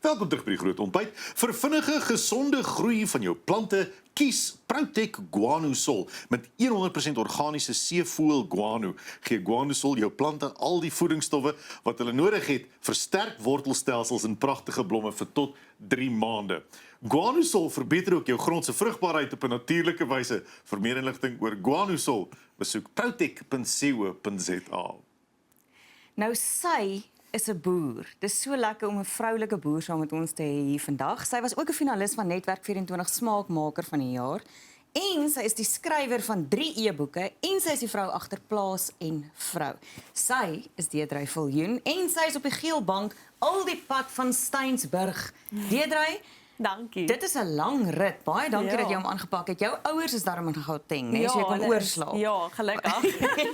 Welkom terug by die groot ontbyt. Vir vinnige, gesonde groei van jou plante, kies Proutec Guanosol met 100% organiese seevoël guano. Gee Guanosol jou plante al die voedingsstowwe wat hulle nodig het, versterk wortelstelsels en pragtige blomme vir tot 3 maande. Guanosol verbeter ook jou grond se vrugbaarheid op 'n natuurlike wyse. Vir meer inligting oor Guanosol, besoek proutec.co.za. Nou sy is 'n boer. Dis so lekker om 'n vroulike boer saam met ons te hê hier vandag. Sy was ook 'n finalis van Netwerk 24 Smaakmaker van die jaar. En sy is die skrywer van 3 e-boeke en sy is die vrou agter Plaas en Vrou. Sy is Deidre Viljoen en sy is op die geel bank al die pad van Steynsburg. Deidre, dankie. dit is 'n lang rit. Baie dankie Ja. dat jy hom aangepak het. Jou ouers is daarom in Gauteng, né? So jy kon hulle is- oorslaap. Ja, gelukkig.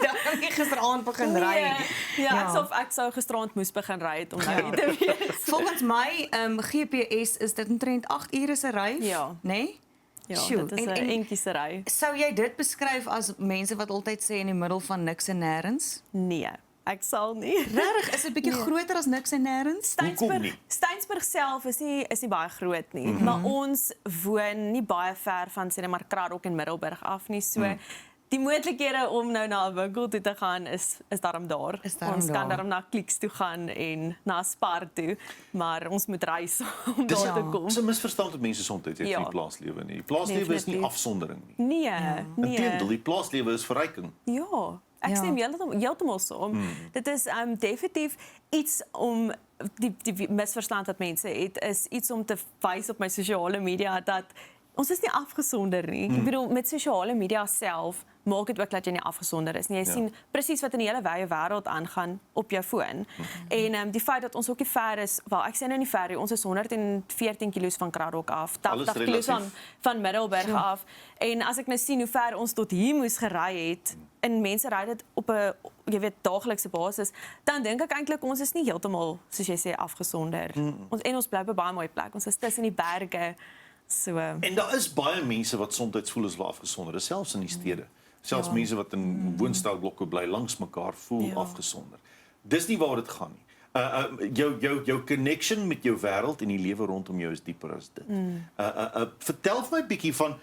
Dan het gisteraand begin ry. Ja, ek sou gisteraand moes begin ry het om nou hier te wees. Volgens my GPS is dit omtrent 8 ure se ry, Ja. né? Ja, Sjoe, dit is 'n entjie ry. Sou jy dit beskryf as mense wat altyd sê in die middel van niks en nêrens? Nee, ek sal nie. Regtig, is dit bietjie groter as niks en nêrens? Hoekom nie? Steynsburg self is nie baie groot nie, maar ons woon nie baie ver van sê net maar Kraddock en Middelburg af nie. So die moontlikhede om nou na 'n winkel toe te gaan is daarom daar. Is daarom Ons kan daar. daarom na Clicks toe gaan en na Spar toe, maar ons moet reis om Dis daar te kom. Dis 'n misverstand dat mense soms het vir Ja. die plaaslewe nie. Die plaaslewe is nie Definitief. afsondering nie. Nee, Inteendeel, die plaaslewe is verryking. Ja, ek Ja. stem heeltemal saam. Dit is definitief iets om die misverstand wat mense het is iets om te wys op my sosiale media dat ons is nie afgesonder nie. Ek bedoel met sosiale media self maak dit ook dat jy nie afgesonder is nie. Jy sien presies wat in die hele wye wêreld aangaan op jou foon. En die feit dat ons ook nie ver is, wel ek sê nou nie ver nie, ons is 114 km van Kraddock af, 80 km relatief. van Middelburg af. En as ek nou sien hoe ver ons tot hier moes gery het en mense ry dit op 'n jy weet daaglikse basis, dan dink ek eintlik ons is nie heeltemal soos jy sê afgesonder. Ons bly op 'n baie mooi plek. Ons is tussen die berge. So En daar is baie mense wat soms voel as hulle afgesonder is, selfs in die stede. Selfs mense wat in woonstelblokke bly langs mekaar voel afgesonder. Dis nie waar dit gaan nie. Jou connection met jou wêreld en die lewe rondom jou is dieper as dit. Vertel vir my 'n bietjie van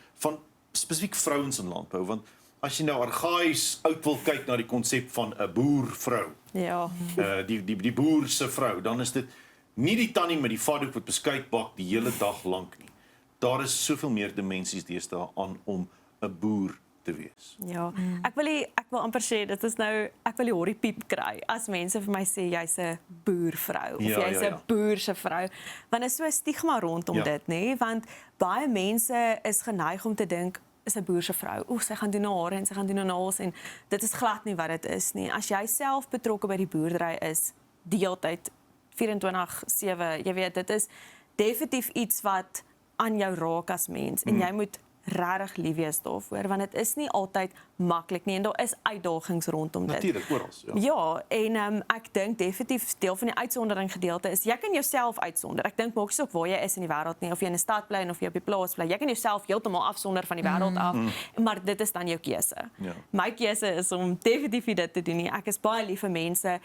spesifiek vrouens in landbou, want as jy nou argaïs oud wil kyk na die konsep van 'n boervrou, ja. die boer se vrou, dan is dit nie die tannie met die vatdoek wat beskuit bak die hele dag lank nie. Daar is soveel meer dimensies deesdae aan om 'n boer te wees. Ja, ek wil amper sê dit is nou ek wil die horriepiep kry as mense vir my sê jy's 'n boervrou of jy's 'n boer se vrou, want is so 'n stigma rondom dit, nê? Want baie mense is geneig om te dink is 'n boer se vrou. Oek, sy gaan doen haar hare en sy gaan doen haar naels en dit is glad nie wat dit is nie. As jy self betrokke by die boerdery is, die hele tyd 24/7, jy weet, dit is definitief iets wat aan jou raak as mens en jy moet regtig lief wees daarvoor want dit is nie altyd maklik nie en daar is uitdagings rondom dit. Natuurlik oral. Ja, en ek dink definitief deel van die uitsondering gedeelte is jy kan jouself uitsonder. Ek dink maak nie saak waar jy is in die wêreld nie of jy in 'n stad bly of jy op die plaas bly. Jy kan jouself heeltemal afsonder van die wêreld af, maar dit is dan jou keuse. Ja. My keuse is om definitief nie dit te doen nie. Ek is baie lief vir mense.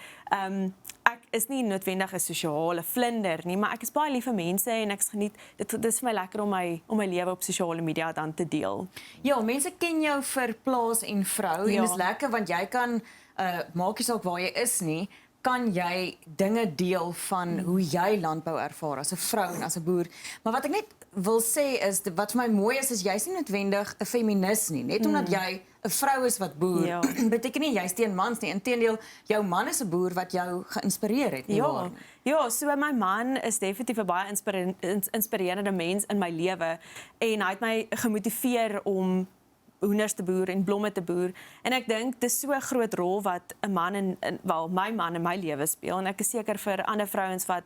Ek is nie noodwendig 'n sosiale vlinder nie, maar ek is baie lief vir mense en ek geniet dit is vir my lekker om my lewe op sosiale media dan te deel. Ja, mense ken jou vir Plaas en Vrou en Ja. dis lekker want jy kan maak nie saak waar jy is nie, kan jy dinge deel van hoe jy landbou ervaar as 'n vrou en as 'n boer. Maar wat ek net wil sê is wat vir my mooi is jy's nie noodwendig 'n feminis nie, net omdat jy 'n vrou is wat boer, Ja. beteken nie jy's teen mans nie. Inteendeel, jou man is 'n boer wat jou geïnspireer het, nie waar nie? Ja, so my man is definitief 'n baie inspirerende mens in my lewe en hy het my gemotiveer om hoenders te boer en blomme te boer en ek dink dis so 'n groot rol wat 'n man my man in my lewe speel en ek is seker vir ander vrouens wat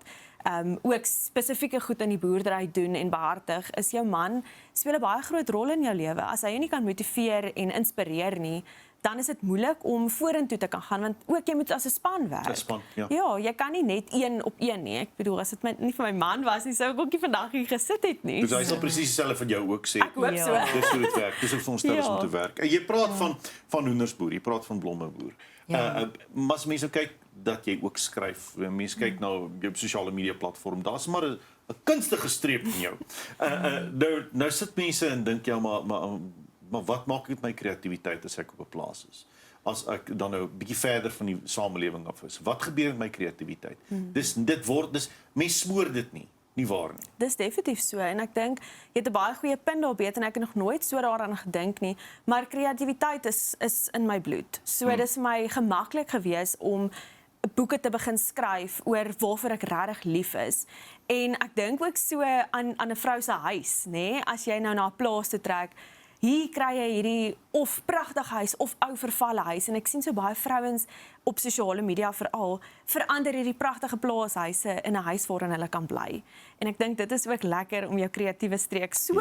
ook spesifieke goed in die boerdery doen en behartig, is jou man speel 'n baie groot rol in jou lewe. As hy jou nie kan motiveer en inspireer nie, dan is dit moeilik om vorentoe te kan gaan want ook jy moet as 'n span werk. 'n Span, ja. Ja, jy kan nie net een op een nie. Ek bedoel as dit nie vir my man was nie, sou ek ook nie vandag hier gesit het nie. Dus hy sal presies dieselfde van jou ook sê. Ek hoop Ja. so. Dis hoe dit werk. Dis hoe ons stel is om Ja. te werk. En jy praat van hoendersboer, jy praat van blommeboer. Maar as mense kyk dat jy ook skryf, mense kyk na jou sosiale media platform, daar's maar 'n 'n kunstige streep in jou. Nou sit mense en dink ja, maar wat maak dit met my kreatiwiteit as ek op 'n plaas is? As ek dan nou 'n bietjie verder van die samelewing af is. Wat gebeur met my kreatiwiteit? Mens smoor dit nie waar nie. Dis definitief so en ek dink jy het 'n baie goeie punt daarop en ek het nog nooit so daaraan gedink nie, maar kreatiwiteit is in my bloed. So dis vir my gemaklik gewees om boeke te begin skryf oor waarvoor ek regtig lief is. En ek dink ook so aan 'n vrou se huis, nê? As jy nou na 'n plaas toe trek, hier kry jy hierdie of pragtige huis of ou vervalle huis en ek sien so baie vrouens op sosiale media veral verander hierdie pragtige plaashuise in 'n huis waarin hulle kan bly. En ek dink dit is ook lekker om jou kreatiewe streek so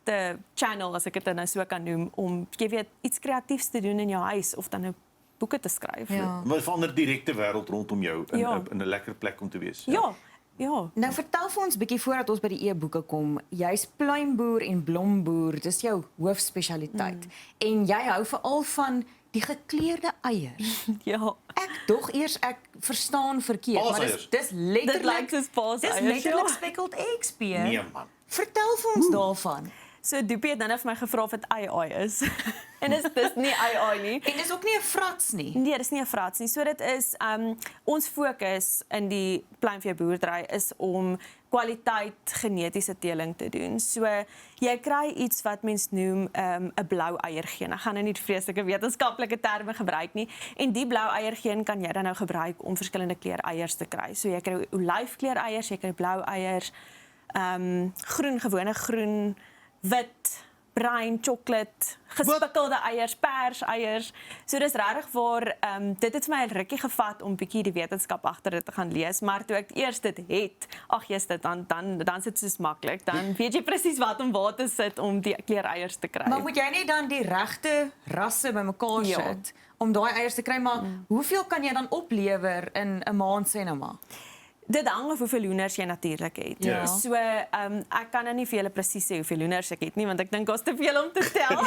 te channel, as ek dit nou so kan noem, om jy weet iets kreatiefs te doen in jou huis of dan nou boeke te skryf. Maar verander direkte wêreld rondom jou in 'n lekker plek om te wees. Ja. Nou vertel vir ons bietjie voordat ons by die e-boeke kom. Jy's pluimboer en blomboer, dis jou hoofspesialiteit. En jy hou veral van die gekleurde eiers. Ja. Ek dog eers ek verstaan verkeerd, maar dis Dit lyk letterlik soos paaseiers. dis letterlik speckled eggs, Pierre. Nee man. Vertel vir ons daarvan. So Doopie het nou vir my gevra of dit ei is. En dis nie ei nie. En dis ook nie 'n frats nie. Nee, dis nie 'n frats nie. So dit is ons fokus in die pluimveeboerdery is om kwaliteit genetiese teeling te doen. So jy kry iets wat mens noem 'n blou eiergeen. Ek gaan nou nie vreeslike wetenskaplike terme gebruik nie. En die blou eiergeen kan jy dan nou gebruik om verskillende kleur eiers te kry. So jy kry olyfkleur eiers, jy kry blou eiers, groen, gewone groen, wit, bruin, chocolate, gespikkelde eiers, pers eiers. So dis regtig waar dit het vir my 'n rukkie gevat om bietjie die wetenskap agter dit te gaan lees, maar toe ek eers dit het, ag jy's dit dan sit dit so maklik. Dan weet jy presies wat om waar te sit om die kleur eiers te kry. Maar moet jy nie dan die regte rasse bymekaar sit om daai eiers te kry, maar hoeveel kan jy dan oplewer in 'n maand sê nou maar? Dit hang af hoeveel hoenders jy natuurlik het. Ja. So ek kan nou nie vir julle presies sê hoeveel hoenders ek het nie, want ek dink daar's te veel om te tel.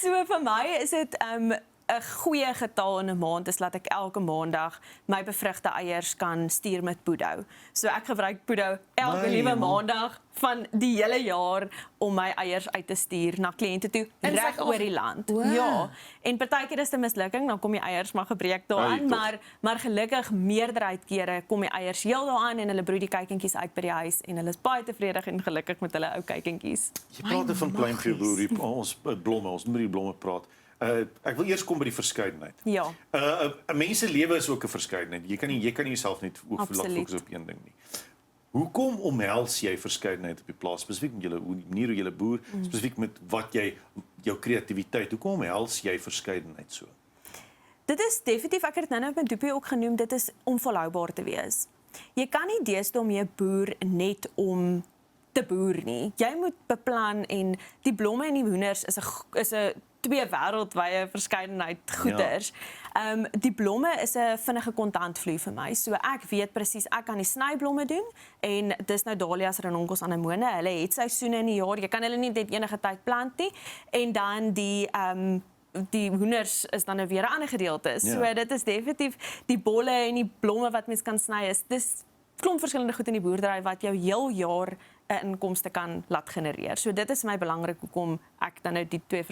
So vir my is dit 'n goeie getal in 'n maand is dat ek elke maandag my bevrugte eiers kan stuur met Pudo. So ek gebruik Pudo elke liewe maandag van die hele jaar om my eiers uit te stuur na kliënte toe reg oor die land. Wow. Ja. En partykeer is dit 'n mislukking, dan kom die eiers maar gebreek daaraan, maar gelukkig meerderheid kere kom die eiers heel daaraan en hulle broei die kuikentjies uit by die huis en hulle is baie tevrede en gelukkig met hulle ou kuikentjies. Jy praat van pluimveeboer, ons blomme, ons moet die blomme praat. Ek wil eers kom by die verskeidenheid. Ja. 'n Mens se lewe is ook 'n verskeidenheid. Jy kan nie jouself net laat fokus op een ding nie. Hoekom omhels jy verskeidenheid op die plaas, spesifiek met julle manier hoe julle boer, spesifiek met wat jy jou kreatiwiteit, hoekom omhels jy verskeidenheid so? Dit is definitief, ek het dit nou met Doopie ook genoem, dit is om volhoubaar te wees. Jy kan nie deesdae meer boer net om te boer nie. Jy moet beplan en die blomme en die hoenders is 'n twee wêreldwye verskeidenheid goeders. Die blomme is 'n vinnige kontantvloei vir my. So ek weet presies ek kan die snyblomme doen en dis nou dahlias, ranonkels, anemone. Hulle het seisoene in die jaar. Jy kan hulle nie net enige tyd plant nie. En dan die hoenders is dan nou weer 'n ander gedeelte. So dit is definitief die bolle en die blomme wat mens kan sny is. Dis klomp verskillende goed in die boerdery wat jou heel jaar 'n inkomste kan laat genereer. So dit is my belangrik hoekom ek dan nou die twee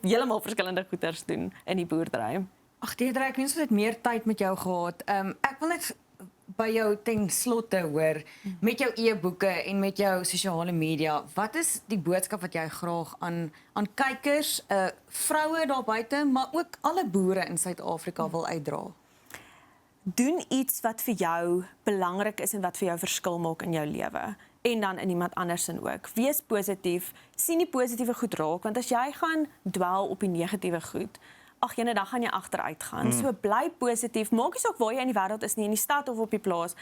heeltemal verskillende goeders doen in die boerdery. Ag, Deidre, ek wens ons het meer tyd met jou gehad. Ek wil net by jou ten slotte hoor met jou e-boeke en met jou sosiale media. Wat is die boodskap wat jy graag aan kykers, vroue daar buite, maar ook alle boere in Suid-Afrika wil uitdra? Doen iets wat vir jou belangrik is en wat vir jou verskil maak in jou lewe. En dan in iemand anders ook. Wees positief, sien die positiewe goed raak, want as jy gaan dwel op die negatiewe goed, ag jene, dan gaan jy agteruit gaan. So bly positief, maak nie saak waar jy in die wêreld is nie, in die stad of op die plaas.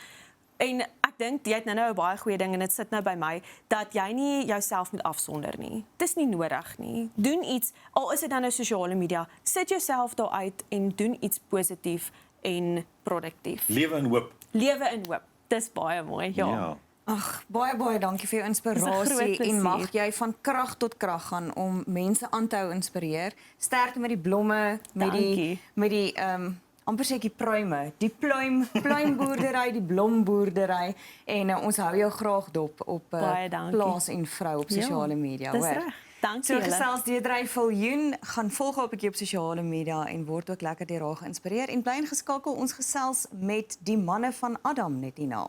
En ek dink jy het nou 'n baie goeie ding en dit sit nou by my dat jy nie jouself moet afsonder nie. Dis nie nodig nie. Doen iets, al is dit dan nou sosiale media, sit jouself daar uit en doen iets positief en produktief. Lewe in hoop. Lewe in hoop. Dis baie mooi, ja. Ag, baie dankie vir jou inspirasie en mag jy van krag tot krag gaan om mense aan te hou inspireer. Sterkte met die blomme, met die amper sê ek die pruime, die pluimboerdery, die blomboerdery en ons hou jou graag dop op Baie dankie. plaas en vrou op sosiale media, Dis hoor. reg. Dankie So julle. gesels Deidre Viljoen, gaan volg haar op 'n bietjie op sosiale media en word ook lekker deur haar geïnspireer en bly ingeskakel, ons gesels met die manne van Adam net hierna.